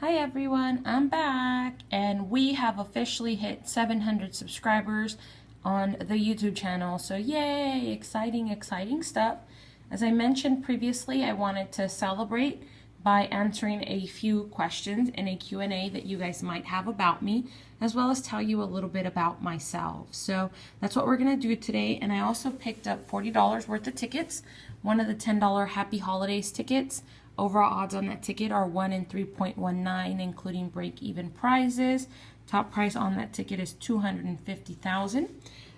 Hi everyone, I'm back and we have officially hit 700 subscribers on the YouTube channel. So yay, exciting stuff. As I mentioned previously, I wanted to celebrate by answering a few questions in a Q&A that you guys might have about me, as well as tell you a little bit about myself. So that's what we're going to do today. And I also picked up $40 worth of tickets, one of the $10 Happy Holidays tickets. Overall odds on that ticket are 1 in 3.19, including break-even prizes. Top price on that ticket is $250,000.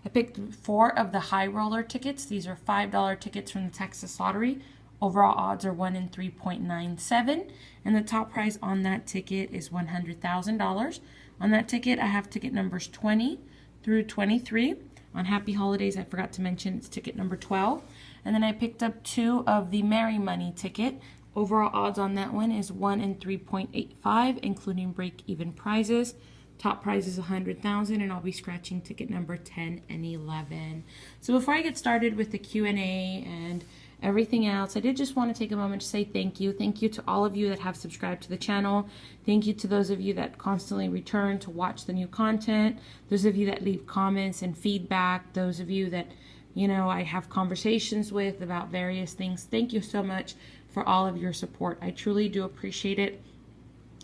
I picked 4 of the high roller tickets. These are $5 tickets from the Texas lottery. Overall odds are 1 in 3.97, and the top prize on that ticket is $100,000. On that ticket, I have ticket numbers 20 through 23. On Happy Holidays, I forgot to mention it's ticket number 12. And then I picked up 2 of the Merry Money ticket. Overall odds on that one is 1 in 3.85, including break-even prizes. Top prize is $100,000, and I'll be scratching ticket number 10 and 11. So before I get started with the Q&A and everything else, I did just want to take a moment to say thank you. Thank you to all of you that have subscribed to the channel. Thank you to those of you that constantly return to watch the new content. Those of you that leave comments and feedback. Those of you that, I have conversations with about various things. Thank you so much for all of your support. I truly do appreciate it.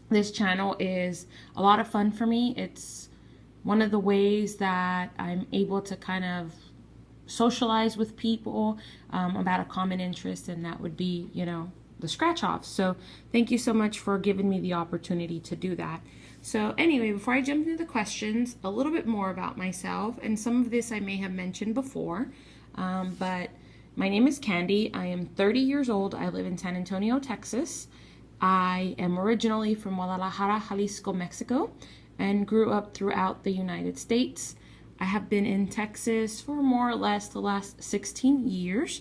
This channel is a lot of fun for me. It's one of the ways that I'm able to kind of socialize with people about a common interest, and that would be, the scratch offs. So thank you so much for giving me the opportunity to do that. So anyway, before I jump into the questions, a little bit more about myself, and some of this I may have mentioned before, but my name is Candy. I am 30 years old. I live in San Antonio, Texas. I am originally from Guadalajara, Jalisco, Mexico, and grew up throughout the United States. I have been in Texas for more or less the last 16 years,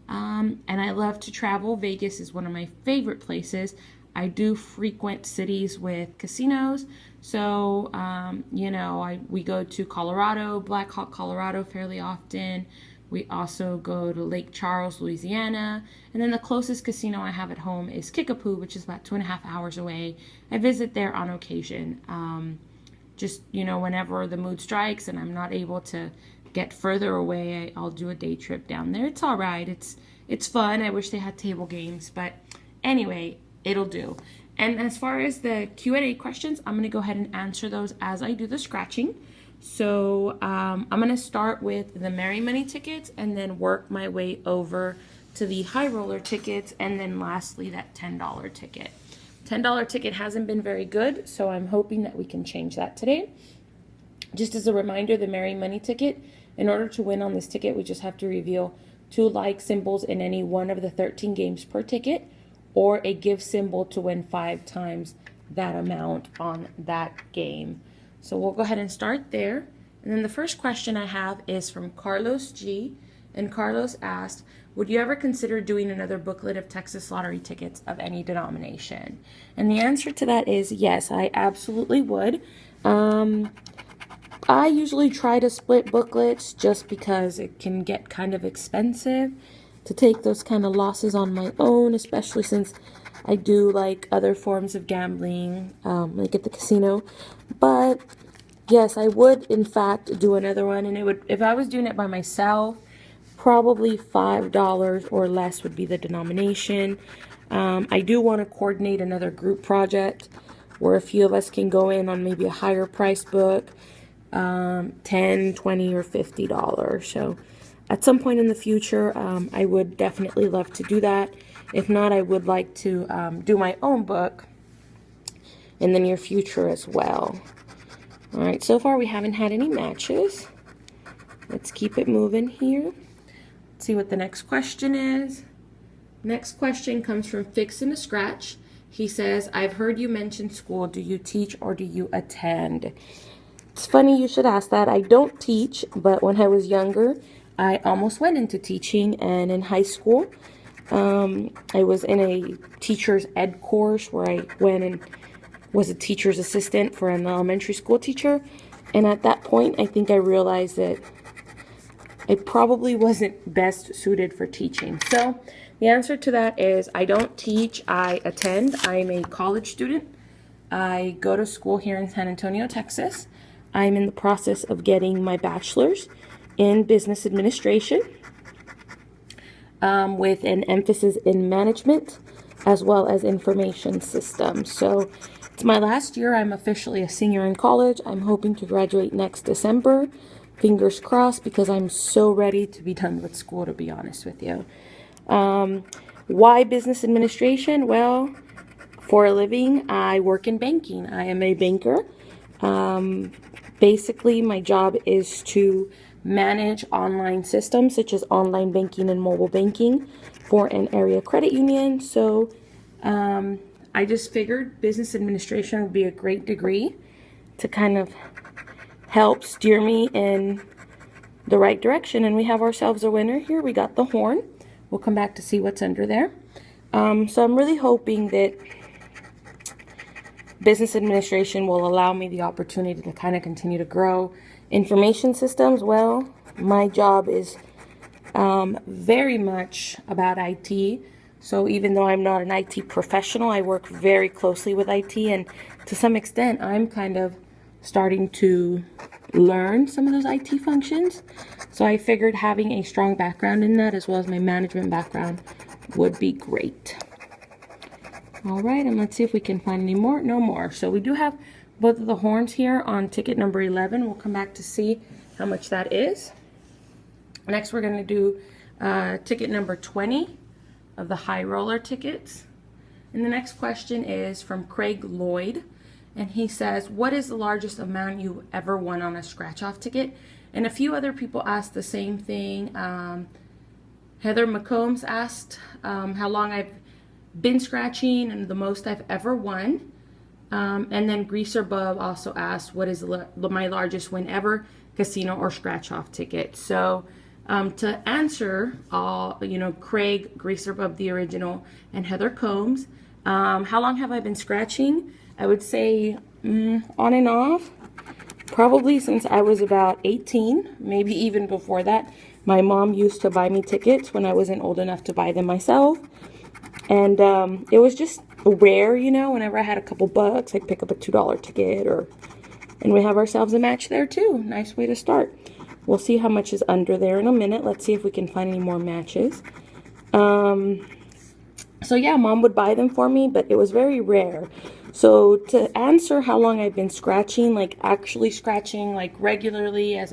and I love to travel. Vegas is one of my favorite places. I do frequent cities with casinos, so, we go to Colorado, Black Hawk, Colorado fairly often. We also go to Lake Charles, Louisiana, and then the closest casino I have at home is Kickapoo, which is about 2.5 hours away. I visit there on occasion, whenever the mood strikes and I'm not able to get further away, I'll do a day trip down there. It's all right. It's fun. I wish they had table games, but anyway, it'll do. And as far as the Q&A questions, I'm going to go ahead and answer those as I do the scratching. So I'm going to start with the Merry Money tickets and then work my way over to the high roller tickets, and then lastly that $10 ticket. $10 ticket hasn't been very good, so I'm hoping that we can change that today. Just as a reminder, the Merry Money ticket, in order to win on this ticket, we just have to reveal 2 like symbols in any one of the 13 games per ticket, or a give symbol to win 5 times that amount on that game. So we'll go ahead and start there. And then the first question I have is from Carlos G. And Carlos asked, would you ever consider doing another booklet of Texas lottery tickets of any denomination? And the answer to that is yes, I absolutely would. I usually try to split booklets just because it can get kind of expensive to take those kind of losses on my own, especially since I do like other forms of gambling, like at the casino. But yes, I would in fact do another one, and it would, if I was doing it by myself, probably $5 or less would be the denomination. I do want to coordinate another group project where a few of us can go in on maybe a higher price book, $10, $20, or $50. So at some point in the future, I would definitely love to do that. If not, I would like to do my own book in the near future as well. All right, so far we haven't had any matches. Let's keep it moving here. Let's see what the next question is. Next question comes from Fix and a Scratch. He says, I've heard you mention school. Do you teach or do you attend? It's funny you should ask that. I don't teach, but when I was younger, I almost went into teaching, and in high school, I was in a teacher's ed course where I went and was a teacher's assistant for an elementary school teacher. And at that point, I think I realized that I probably wasn't best suited for teaching. So the answer to that is I don't teach, I attend. I'm a college student. I go to school here in San Antonio, Texas. I'm in the process of getting my bachelor's in business administration with an emphasis in management as well as information systems. So it's my last year. I'm officially a senior in college. I'm hoping to graduate next December. Fingers crossed, because I'm so ready to be done with school, to be honest with you. Why business administration? Well, for a living, I work in banking. I am a banker. Basically, my job is to manage online systems such as online banking and mobile banking for an area credit union. So I just figured business administration would be a great degree to kind of help steer me in the right direction. And we have ourselves a winner here. We got the horn. We'll come back to see what's under there. So I'm really hoping that business administration will allow me the opportunity to kind of continue to grow information systems. Well, my job is very much about IT. So even though I'm not an IT professional, I work very closely with IT, and to some extent, I'm kind of starting to learn some of those IT functions. So I figured having a strong background in that as well as my management background would be great. All right, and let's see if we can find any more. No more. So we do have both of the horns here on ticket number 11. We'll come back to see how much that is. Next, we're going to do ticket number 20 of the high roller tickets. And the next question is from Craig Lloyd. And he says, what is the largest amount you ever won on a scratch-off ticket? And a few other people asked the same thing. Heather McCombs asked how long I've been scratching and the most I've ever won. And then Greaser Bub also asked, what is my largest win ever, casino or scratch-off ticket? So to answer all, Craig, Greaser Bub, the original, and Heather Combs, how long have I been scratching? I would say on and off, probably since I was about 18, maybe even before that. My mom used to buy me tickets when I wasn't old enough to buy them myself. And it was just rare, whenever I had a couple bucks, I'd pick up a $2 ticket, and we have ourselves a match there too. Nice way to start. We'll see how much is under there in a minute. Let's see if we can find any more matches. So yeah, Mom would buy them for me, but it was very rare. So to answer how long I've been scratching, like actually scratching like regularly as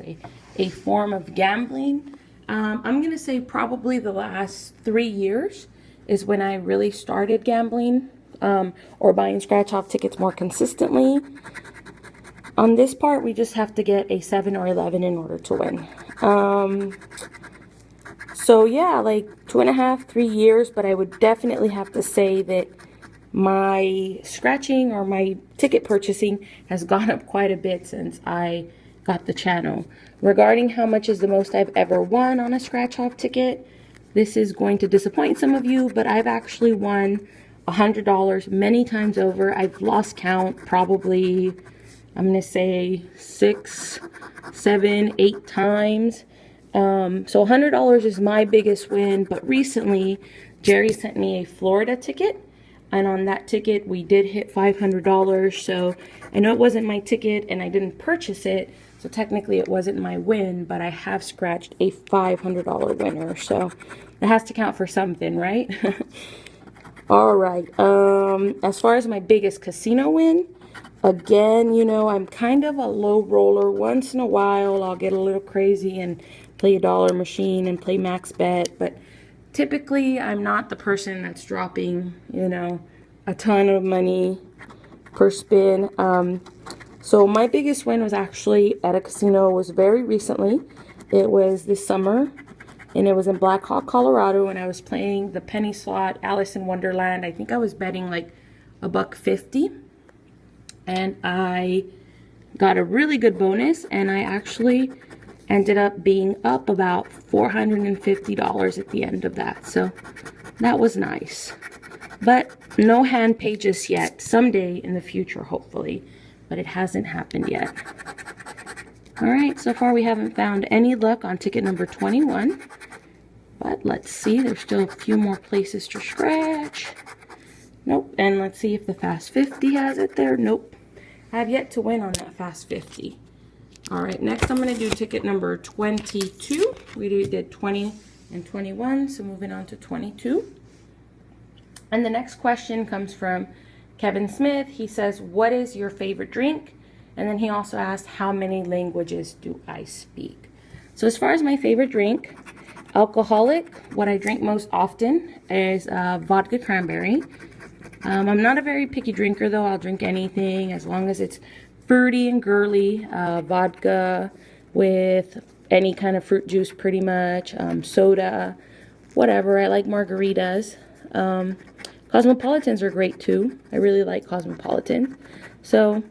a form of gambling, I'm going to say probably the last 3 years is when I really started gambling or buying scratch-off tickets more consistently. On this part, we just have to get a 7 or 11 in order to win. So yeah, like 2.5, 3 years, but I would definitely have to say that my scratching or my ticket purchasing has gone up quite a bit since I got the channel. Regarding how much is the most I've ever won on a scratch-off ticket, this is going to disappoint some of you, but I've actually won $100 many times over. I've lost count probably, I'm going to say 6, 7, 8 times. So $100 is my biggest win, but recently Jerry sent me a Florida ticket, and on that ticket we did hit $500. So I know it wasn't my ticket and I didn't purchase it, so technically it wasn't my win, but I have scratched a $500 winner, so it has to count for something, right? All right, as far as my biggest casino win, again, I'm kind of a low roller. Once in a while I'll get a little crazy and play a dollar machine and play max bet, but typically I'm not the person that's dropping, a ton of money per spin. So my biggest win was actually at a casino, was very recently. It was this summer, and it was in Black Hawk, Colorado, and I was playing the penny slot Alice in Wonderland. I think I was betting like $1.50, and I got a really good bonus, and I actually ended up being up about $450 at the end of that. So that was nice. But no hand pages yet. Someday in the future, hopefully. But it hasn't happened yet. Alright, so far we haven't found any luck on ticket number 21. But let's see, there's still a few more places to scratch. Nope. And let's see if the Fast 50 has it there. Nope. I have yet to win on that Fast 50. All right, next I'm going to do ticket number 22. We did 20 and 21, so moving on to 22. And the next question comes from Kevin Smith. He says, what is your favorite drink? And then he also asked, how many languages do I speak? So as far as my favorite drink, alcoholic, what I drink most often is vodka cranberry. I'm not a very picky drinker though. I'll drink anything as long as it's fruity and girly. Vodka with any kind of fruit juice pretty much. Soda, whatever. I like margaritas. Cosmopolitans are great too. I really like Cosmopolitan. So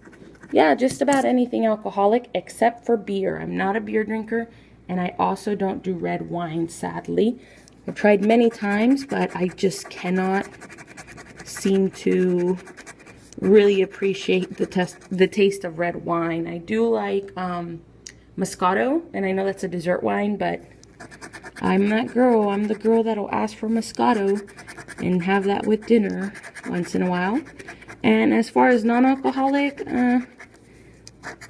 yeah, just about anything alcoholic except for beer. I'm not a beer drinker, and I also don't do red wine, sadly. I've tried many times, but I just cannot seem to really appreciate the taste of red wine. I do like Moscato, and I know that's a dessert wine, but I'm that girl. I'm the girl that'll ask for Moscato and have that with dinner once in a while. And as far as non-alcoholic,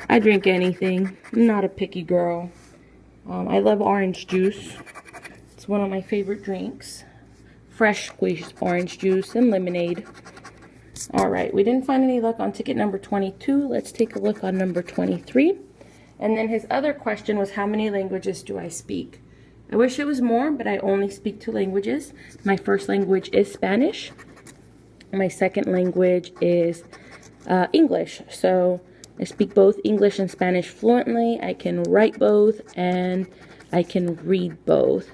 I drink anything. I'm not a picky girl. I love orange juice. It's one of my favorite drinks. Fresh squeezed orange juice and lemonade. Alright, we didn't find any luck on ticket number 22. Let's take a look on number 23. And then his other question was, how many languages do I speak? I wish it was more, but I only speak 2 languages. My first language is Spanish. My second language is English. So I speak both English and Spanish fluently. I can write both and I can read both.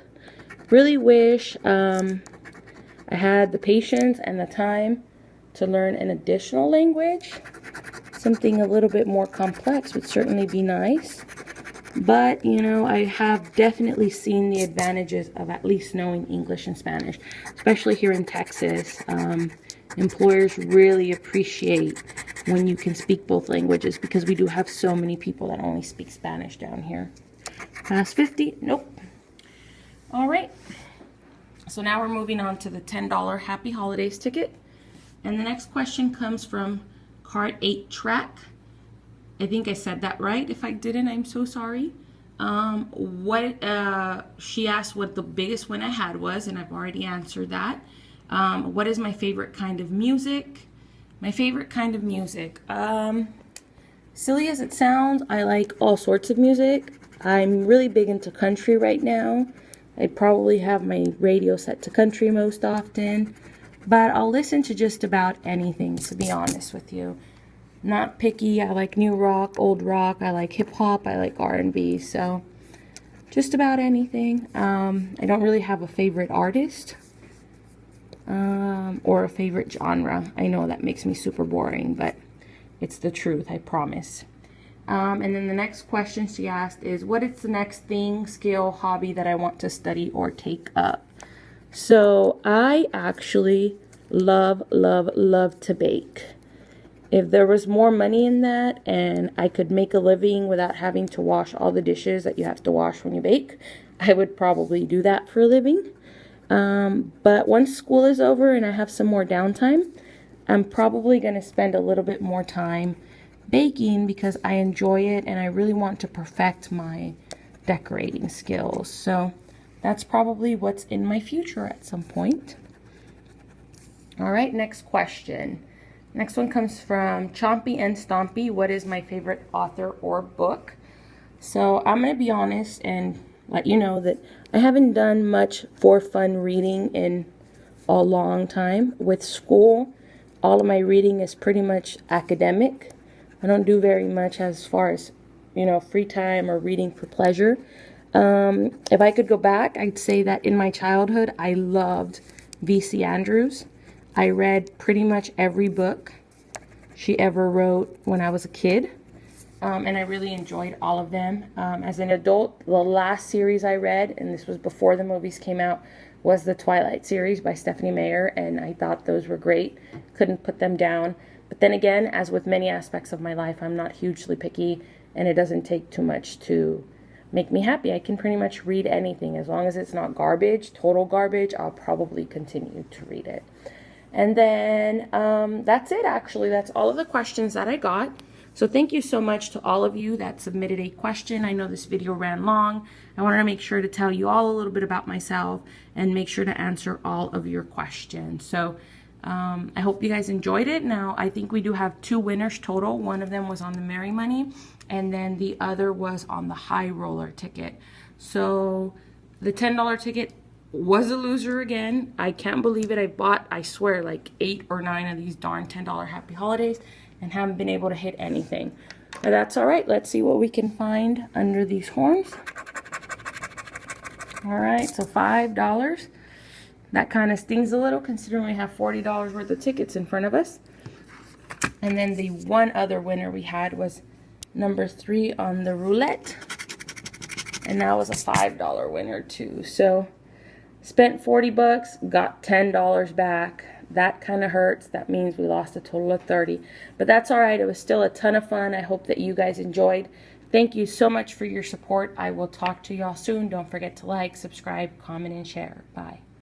Really wish I had the patience and the time to learn an additional language. Something a little bit more complex would certainly be nice. But, you know, I have definitely seen the advantages of at least knowing English and Spanish, especially here in Texas. Employers really appreciate when you can speak both languages because we do have so many people that only speak Spanish down here. Last 50, nope. All right. So now we're moving on to the $10 Happy Holidays ticket. And the next question comes from Card 8 Track. I think I said that right. If I didn't, I'm so sorry. She asked what the biggest win I had was, and I've already answered that. What is my favorite kind of music? My favorite kind of music. Silly as it sounds, I like all sorts of music. I'm really big into country right now. I probably have my radio set to country most often. But I'll listen to just about anything, to be honest with you. Not picky. I like new rock, old rock. I like hip hop. I like R&B. So just about anything. I don't really have a favorite artist or a favorite genre. I know that makes me super boring, but it's the truth, I promise. And then the next question she asked is, what is the next thing, skill, hobby that I want to study or take up? So I actually love to bake. If there was more money in that and I could make a living without having to wash all the dishes that you have to wash when you bake, I would probably do that for a living. But once school is over and I have some more downtime, I'm probably going to spend a little bit more time baking because I enjoy it and I really want to perfect my decorating skills. So that's probably what's in my future at some point. All right, next question. Next one comes from Chompy and Stompy. What is my favorite author or book? So I'm going to be honest and let you know that I haven't done much for fun reading in a long time. With school, all of my reading is pretty much academic. I don't do very much as far as, you know, free time or reading for pleasure. If I could go back, I'd say that in my childhood, I loved V.C. Andrews. I read pretty much every book she ever wrote when I was a kid, and I really enjoyed all of them. As an adult, the last series I read, and this was before the movies came out, was the Twilight series by Stephanie Meyer, and I thought those were great. Couldn't put them down. But then again, as with many aspects of my life, I'm not hugely picky, and it doesn't take too much to make me happy. I can pretty much read anything. As long as it's not garbage, total garbage, I'll probably continue to read it. And then that's it, actually. That's all of the questions that I got. So thank you so much to all of you that submitted a question. I know this video ran long. I wanted to make sure to tell you all a little bit about myself and make sure to answer all of your questions. So I hope you guys enjoyed it. Now, I think we do have 2 winners total. One of them was on the Merry Money, and then the other was on the High Roller ticket. So the $10 ticket was a loser again. I can't believe it. I bought, I swear, like 8 or 9 of these darn $10 Happy Holidays and haven't been able to hit anything. But that's all right. Let's see what we can find under these horns. All right, so $5. That kind of stings a little considering we have $40 worth of tickets in front of us. And then the one other winner we had was number 3 on the roulette. And that was a $5 winner too. So spent 40 bucks, got $10 back. That kind of hurts. That means we lost a total of 30. But that's all right. It was still a ton of fun. I hope that you guys enjoyed. Thank you so much for your support. I will talk to y'all soon. Don't forget to like, subscribe, comment, and share. Bye.